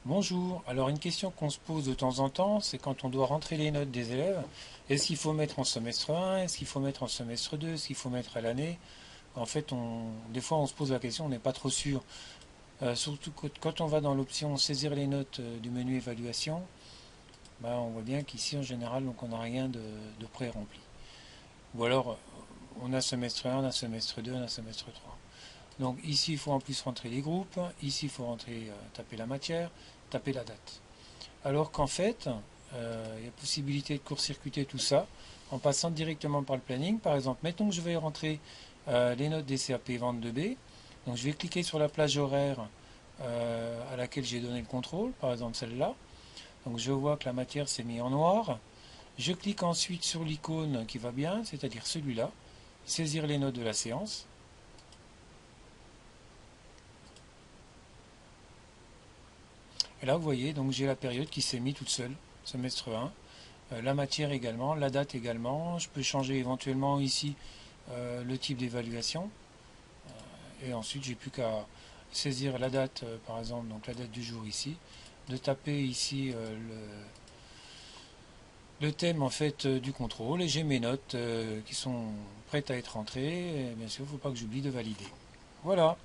Bonjour, alors une question qu'on se pose de temps en temps, c'est quand on doit rentrer les notes des élèves, est-ce qu'il faut mettre en semestre 1, est-ce qu'il faut mettre en semestre 2, est-ce qu'il faut mettre à l'année? En fait, des fois on se pose la question, on n'est pas trop sûr. Surtout quand on va dans l'option saisir les notes du menu évaluation, bah, on voit bien qu'ici en général donc on n'a rien de pré-rempli. Ou alors on a semestre 1, on a semestre 2, on a semestre 3. Donc ici il faut en plus rentrer les groupes, ici il faut rentrer, taper la matière, taper la date. Alors qu'en fait, il y a possibilité de court-circuiter tout ça en passant directement par le planning. Par exemple, mettons que je vais rentrer les notes des CAP vente de B. Donc je vais cliquer sur la plage horaire à laquelle j'ai donné le contrôle, par exemple celle-là. Donc je vois que la matière s'est mise en noir. Je clique ensuite sur l'icône qui va bien, c'est-à-dire celui-là, saisir les notes de la séance. Et là, vous voyez, donc j'ai la période qui s'est mise toute seule, semestre 1. La matière également, la date également. Je peux changer éventuellement ici le type d'évaluation. Et ensuite, j'ai plus qu'à saisir la date, par exemple, donc la date du jour ici, de taper ici le thème en fait du contrôle et j'ai mes notes qui sont prêtes à être rentrées. Et bien sûr, il ne faut pas que j'oublie de valider. Voilà.